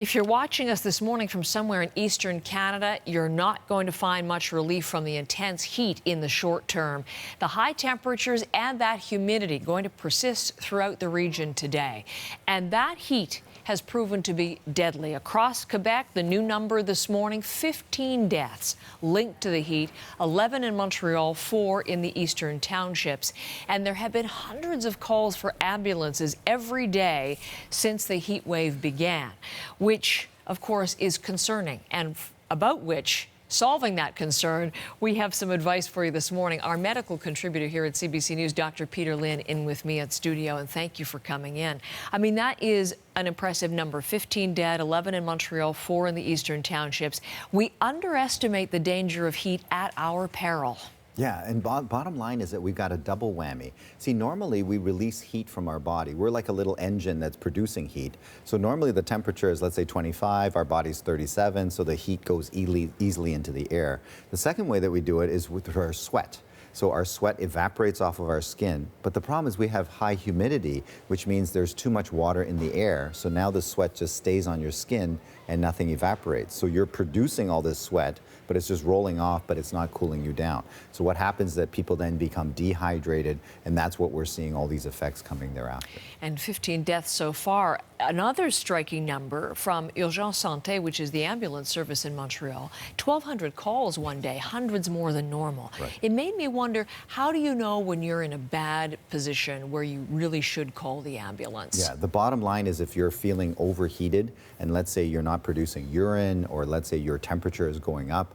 If you're watching us this morning from somewhere in eastern Canada, you're not going to find much relief from the intense heat in the short term. The high temperatures and that humidity going to persist throughout the region today. And that heat has proven to be deadly. Across Quebec, the new number this morning, 15 deaths linked to the heat, 11 in Montreal, 4 in the eastern townships. And there have been hundreds of calls for ambulances every day since the heat wave began, which, of course, is concerning, and about which, solving that concern, we have some advice for you this morning. Our medical contributor here at CBC News, Dr. Peter Lynn, in with me at studio, and thank you for coming in. I mean, that is an impressive number. 15 dead, 11 in Montreal, 4 in the eastern townships. We underestimate the danger of heat at our peril. Yeah, and bottom line is that we've got a double whammy. See, normally we release heat from our body. We're like a little engine that's producing heat. So normally the temperature is, let's say, 25, our body's 37, so the heat goes easily into the air. The second way that we do it is with our sweat. So our sweat evaporates off of our skin, but the problem is we have high humidity, which means there's too much water in the air. So now the sweat just stays on your skin and nothing evaporates. So you're producing all this sweat, but it's just rolling off, but it's not cooling you down. So what happens is that people then become dehydrated, and that's what we're seeing, all these effects coming thereafter. And 15 deaths so far. Another striking number from Urgence Santé, which is the ambulance service in Montreal. 1,200 calls one day, hundreds more than normal. Right. It made me wonder, how do you know when you're in a bad position where you really should call the ambulance? Yeah, the bottom line is if you're feeling overheated, and let's say you're not producing urine, or let's say your temperature is going up,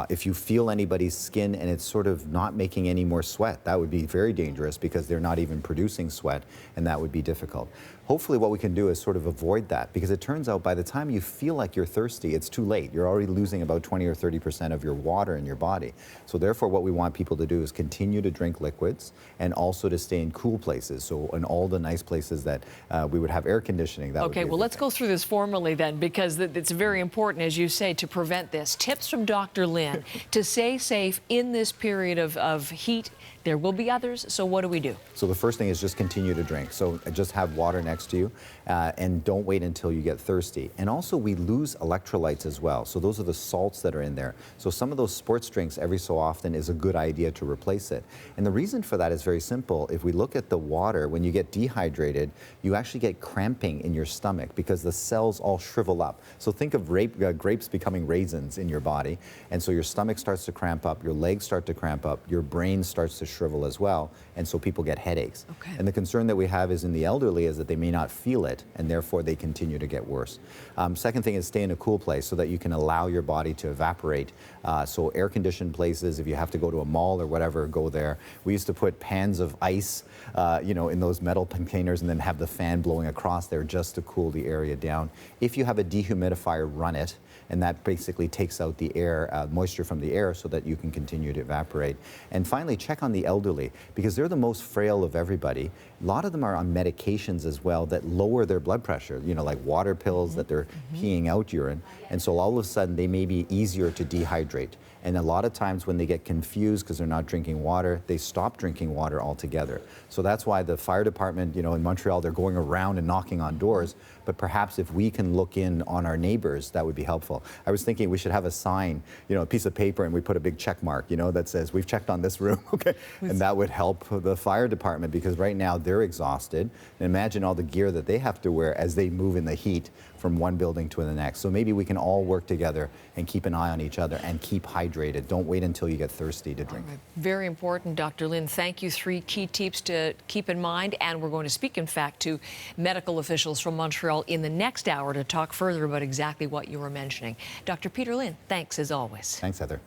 if you feel anybody's skin and it's sort of not making any more sweat, that would be very dangerous because they're not even producing sweat, and that would be difficult. Hopefully what we can do is sort of avoid that, because it turns out by the time you feel like you're thirsty, it's too late. You're already losing about 20 or 30% of your water in your body. So therefore what we want people to do is continue to drink liquids and also to stay in cool places. So in all the nice places that we would have air conditioning. That okay, well, let's go through this formally then, because it's very important, as you say, to prevent this. Tips from Dr. Lynn to stay safe in this period of heat. There will be others, so what do we do? So the first thing is just continue to drink. So just have water next to you, and don't wait until you get thirsty. And also we lose electrolytes as well. So those are the salts that are in there. So some of those sports drinks every so often is a good idea to replace it. And the reason for that is very simple. If we look at the water, when you get dehydrated, you actually get cramping in your stomach because the cells all shrivel up. So think of grapes becoming raisins in your body. And so your stomach starts to cramp up, your legs start to cramp up, your brain starts to shrivel as well, and so people get headaches. Okay. And the concern that we have is in the elderly is that they may not feel it, and therefore they continue to get worse. Second thing is stay in a cool place so that you can allow your body to evaporate. So air-conditioned places, if you have to go to a mall or whatever, go there. We used to put pans of ice, in those metal containers and then have the fan blowing across there just to cool the area down. If you have a dehumidifier, run it, and that basically takes out the air, moisture from the air so that you can continue to evaporate. And finally, check on the elderly, because they're the most frail of everybody. A lot of them are on medications as well that lower their blood pressure, like water pills that they're peeing out urine. And so all of a sudden they may be easier to dehydrate. And a lot of times when they get confused because they're not drinking water, they stop drinking water altogether. So that's why the fire department, in Montreal, they're going around and knocking on doors. But perhaps if we can look in on our neighbors, that would be helpful. I was thinking we should have a sign, a piece of paper, and we put a big check mark, that says, we've checked on this room, okay? And that would help the fire department, because right now they're exhausted. And imagine all the gear that they have to wear as they move in the heat from one building to the next. So maybe we can all work together and keep an eye on each other and keep hydrated. Don't wait until you get thirsty to drink. Right. Very important, Dr. Lynn. Thank you. 3 key tips to keep in mind. And we're going to speak, in fact, to medical officials from Montreal in the next hour to talk further about exactly what you were mentioning. Dr. Peter Lynn, thanks as always. Thanks, Heather.